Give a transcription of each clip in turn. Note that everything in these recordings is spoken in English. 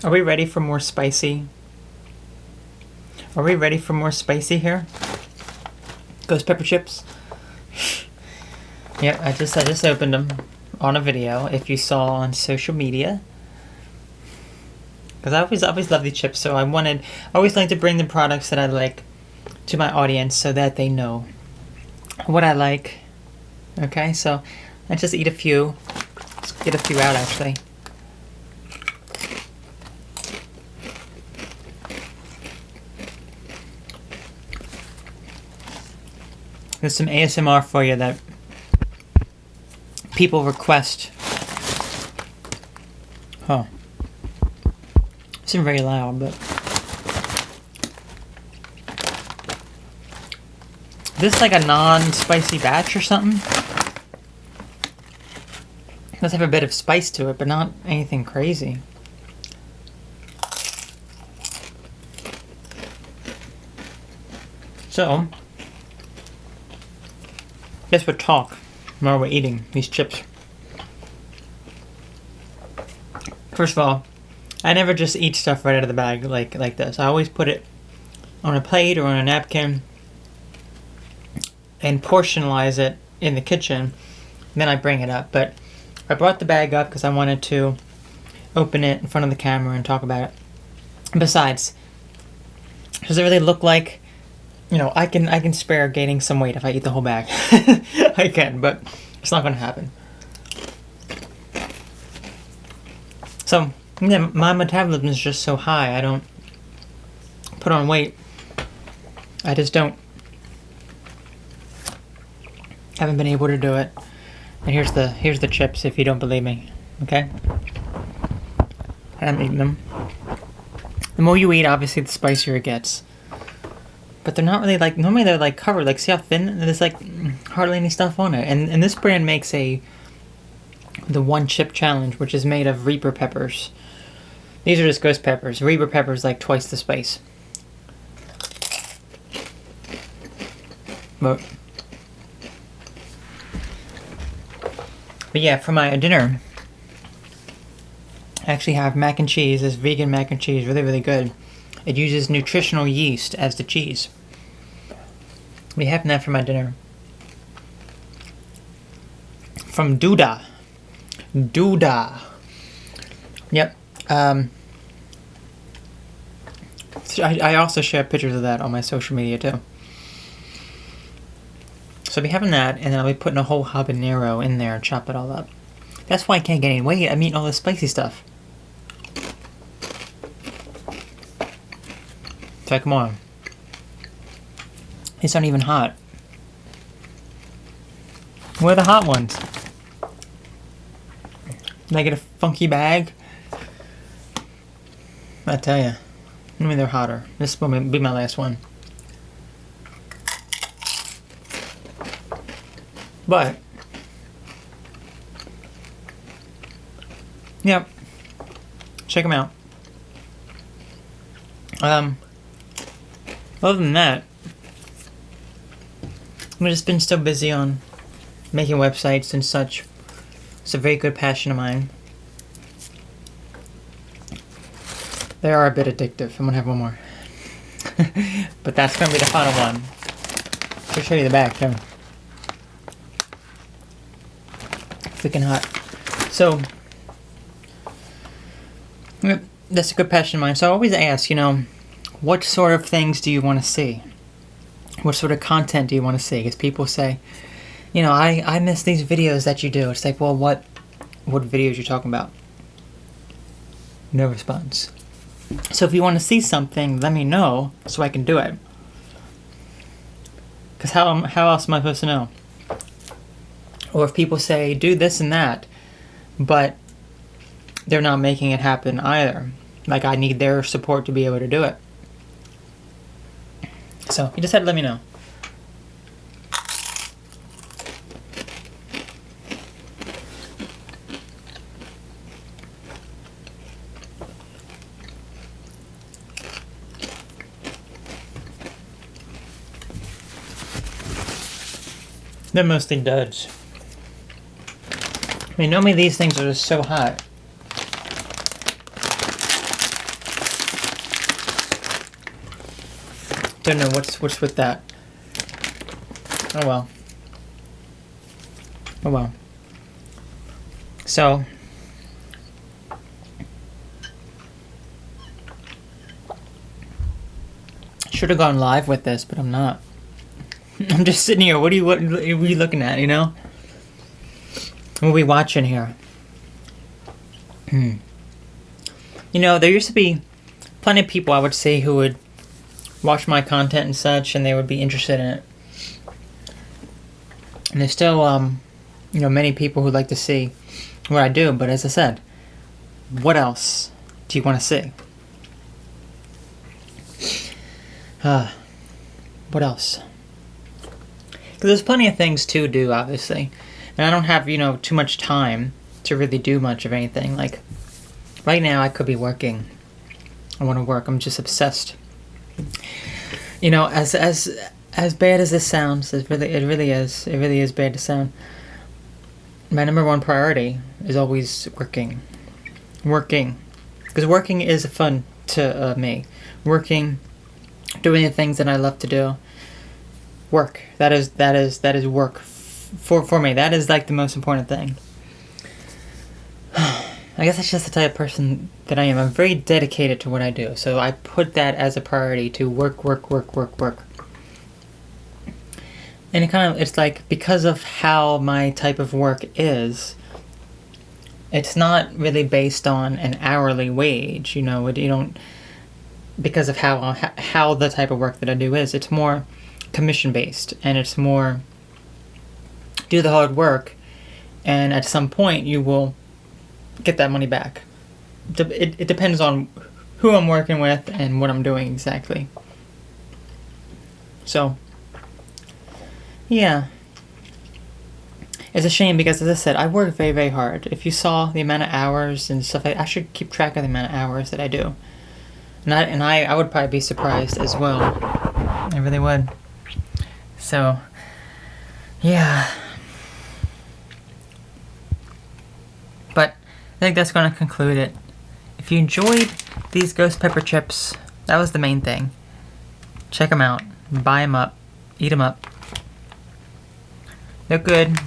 Are we ready for more spicy? Are we ready for more spicy here? Ghost pepper chips. Yep, I just opened them on a video. If you saw on social media, because I always love these chips, so I always like to bring the products that I like to my audience so that they know what I like. Okay, so let's just eat a few. Let's get a few out actually. There's some ASMR for you that people request. Huh. It's not very loud, but this is like a non-spicy batch or something. It does have a bit of spice to it, but not anything crazy. So, guess we'll talk while we're eating these chips. First of all, I never just eat stuff right out of the bag like this. I always put it on a plate or on a napkin and portionalize it in the kitchen. Then I bring it up. But I brought the bag up because I wanted to open it in front of the camera and talk about it. Besides, does it really look like, you know, I can spare gaining some weight if I eat the whole bag. I can, but it's not going to happen. So, yeah, my metabolism is just so high. I don't put on weight. I just don't. Haven't been able to do it. And here's the chips if you don't believe me. Okay? I'm eating them. The more you eat, obviously, the spicier it gets. But they're not really like, normally they're like covered. Like, see how thin? There's like hardly any stuff on it. And this brand makes the one chip challenge, which is made of Reaper peppers. These are just ghost peppers. Reaper peppers like twice the spice. But yeah, for my dinner, I actually have mac and cheese. This vegan mac and cheese, really, really good. It uses nutritional yeast as the cheese. We have that for my dinner. From Duda. Duda. Yep. I also share pictures of that on my social media too. So I'll be having that, and then I'll be putting a whole habanero in there and chop it all up. That's why I can't get any weight. I'm eating all this spicy stuff. So come on. It's not even hot. Where are the hot ones? Did I get a funky bag? I tell ya. I mean, they're hotter. This will be my last one. But, yep. Check them out. Other than that, I've just been so busy on making websites and such. It's a very good passion of mine. They are a bit addictive. I'm gonna have one more. But that's gonna be the final one. I'll show you the back too. Freaking hot. So, that's a good passion of mine. So I always ask, you know, what sort of things do you want to see? What sort of content do you want to see? Because people say, you know, I miss these videos that you do. It's like, well, what videos you talking about? No response. So if you want to see something, let me know so I can do it. Because how else am I supposed to know? Or if people say, do this and that, but they're not making it happen either. Like, I need their support to be able to do it. So, you just had to let me know. They're mostly duds. I mean, normally these things are just so hot. don't know what's with that. Oh well. Oh well. So should have gone live with this, but I'm not. I'm just sitting here. What are you looking at? You know? What are we watching here? You know, there used to be plenty of people, I would say, who would watch my content and such, and they would be interested in it. And there's still, you know, many people who'd like to see what I do. But as I said, what else do you want to see? What else? Because there's plenty of things to do, obviously. And I don't have, you know, too much time to really do much of anything. Like, right now I could be working. I want to work. I'm just obsessed. You know, as bad as this sounds, it really is bad to sound. My number one priority is always working. Because working is fun to me. Working, doing the things that I love to do. Work. That is work for me. That is like the most important thing. I guess that's just the type of person that I am. I'm very dedicated to what I do. So I put that as a priority to work. And it's like, because of how my type of work is, it's not really based on an hourly wage, you know. You don't, because of how the type of work that I do is. It's more commission based, and it's more do the hard work, and at some point you will get that money back. It depends on who I'm working with and what I'm doing exactly. So yeah, it's a shame because, as I said, I work very, very hard. If you saw the amount of hours and stuff, I should keep track of the amount of hours that I do. And I would probably be surprised as well. I really would. So, yeah. But I think that's going to conclude it. If you enjoyed these ghost pepper chips, that was the main thing. Check them out. Buy them up. Eat them up. They're good.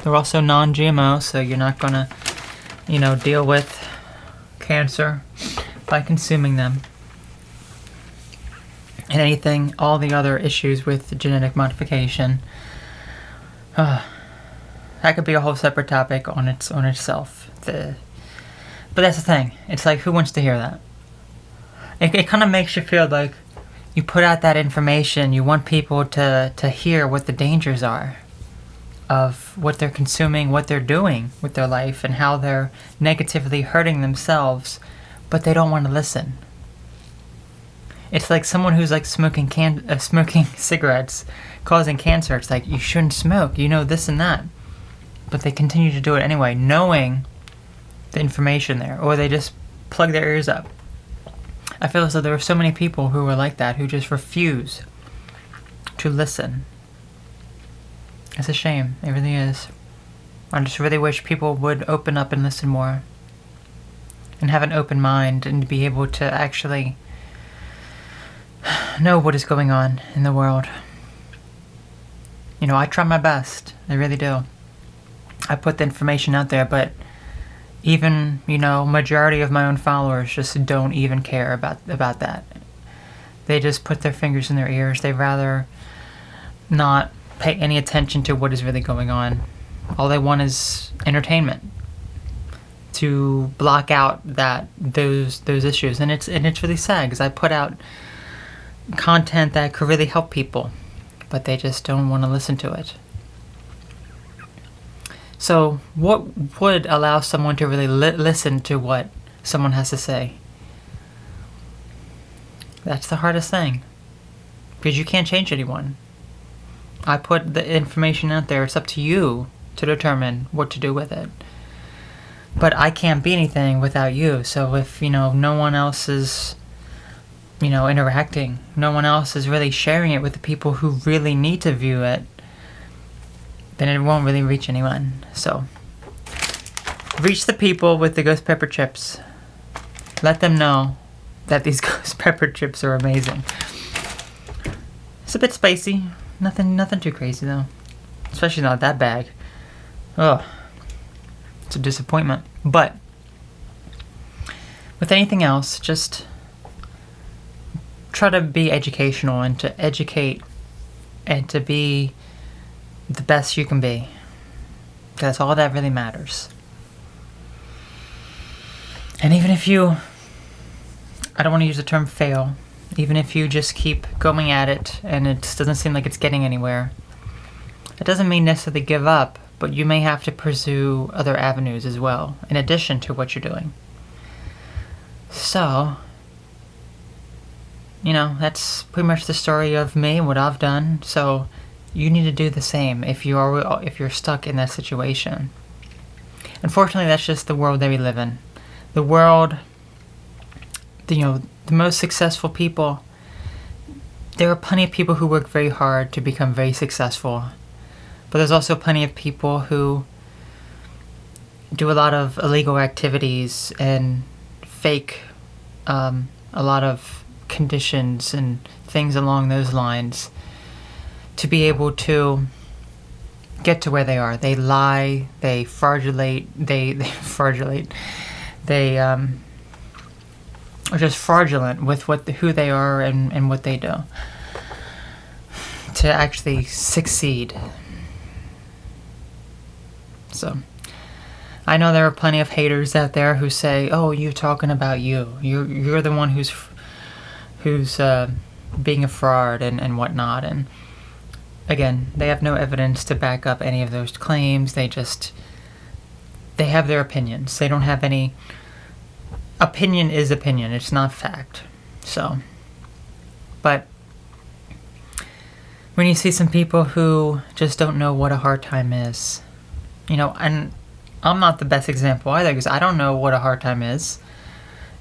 They're also non-GMO, so you're not going to, you know, deal with cancer by consuming them. And anything, all the other issues with genetic modification. That could be a whole separate topic on itself. But that's the thing. It's like, who wants to hear that? It kind of makes you feel like you put out that information. You want people to hear what the dangers are of what they're consuming, what they're doing with their life, and how they're negatively hurting themselves, but they don't want to listen. It's like someone who's like smoking cigarettes, causing cancer. It's like, you shouldn't smoke, you know, this and that. But they continue to do it anyway, knowing the information there, or they just plug their ears up. I feel as though there are so many people who are like that, who just refuse to listen. It's a shame, it really is. I just really wish people would open up and listen more, and have an open mind, and be able to actually know what is going on in the world. You know, I try my best, I really do. I put the information out there, but even, you know, majority of my own followers just don't even care about that. They just put their fingers in their ears. They'd rather not pay any attention to what is really going on. All they want is entertainment, to block out those issues. And it's really sad, because I put out content that could really help people, but they just don't want to listen to it. So what would allow someone to really listen to what someone has to say? That's the hardest thing, because you can't change anyone. I put the information out there. It's up to you to determine what to do with it. But I can't be anything without you. So if, you know, no one else is, you know, interacting, no one else is really sharing it with the people who really need to view it, then it won't really reach anyone. So reach the people with the ghost pepper chips. Let them know that these ghost pepper chips are amazing. It's a bit spicy. Nothing too crazy though. Especially not that bag. Ugh. It's a disappointment. But with anything else, just try to be educational and to educate and to be the best you can be. That's all that really matters. And even if you, I don't want to use the term fail, even if you just keep going at it and it doesn't seem like it's getting anywhere, it doesn't mean necessarily give up, but you may have to pursue other avenues as well, in addition to what you're doing. So, you know, that's pretty much the story of me and what I've done. So you need to do the same if you're stuck in that situation. Unfortunately, that's just the world that we live in. The world, the most successful people, there are plenty of people who work very hard to become very successful. But there's also plenty of people who do a lot of illegal activities and fake a lot of conditions and things along those lines to be able to get to where they are. They lie, they fraudulate, they are just fraudulent with who they are and what they do to actually succeed. So I know there are plenty of haters out there who say, "Oh, you're talking about you. You're the one who's being a fraud and whatnot." And again, they have no evidence to back up any of those claims. They have their opinions. They don't have any. Opinion is opinion. It's not fact. So, but when you see some people who just don't know what a hard time is, and I'm not the best example either because I don't know what a hard time is.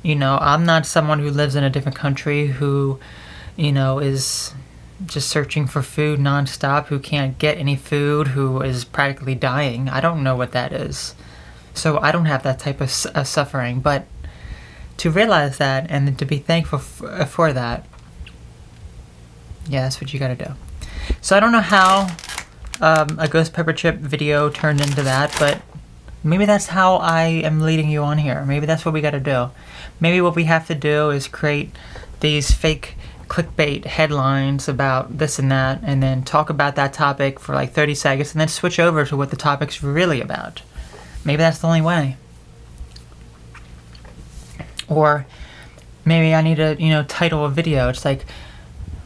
I'm not someone who lives in a different country who, is just searching for food nonstop, who can't get any food, who is practically dying. I don't know what that is. So I don't have that type of suffering. But to realize that and to be thankful for that, yeah, that's what you gotta do. So I don't know how a ghost pepper chip video turned into that, but maybe that's how I am leading you on here. Maybe that's what we gotta do. Maybe what we have to do is create these fake clickbait headlines about this and that, and then talk about that topic for like 30 seconds, and then switch over to what the topic's really about. Maybe that's the only way. Or maybe I need to, title a video. It's like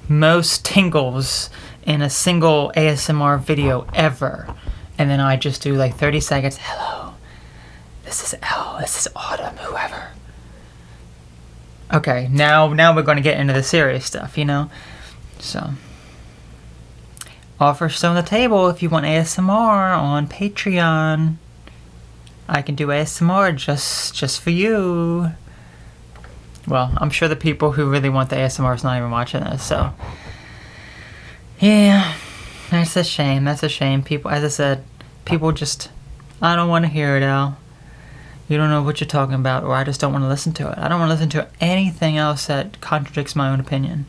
most tingles in a single ASMR video ever. And then I just do like 30 seconds. Hello, this is Elle, this is Autumn, whoever. Okay, now we're going to get into the serious stuff, So, offer still on the table if you want ASMR on Patreon. I can do ASMR just for you. Well, I'm sure the people who really want the ASMR is not even watching this, so. Yeah, that's a shame. That's a shame. People, as I said, people just, I don't want to hear it, Al. You don't know what you're talking about, or I just don't want to listen to it. I don't want to listen to anything else that contradicts my own opinion.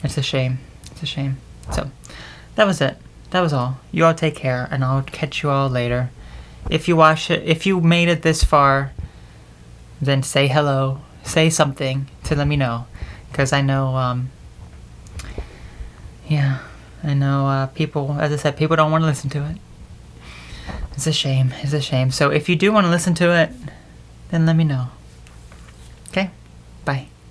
It's a shame. It's a shame. So, that was it. That was all. You all take care, and I'll catch you all later. If you watch it, if you made it this far, then say hello. Say something to let me know. Because I know, I know people, as I said, people don't want to listen to it. It's a shame. It's a shame. So if you do want to listen to it, then let me know. Okay? Bye.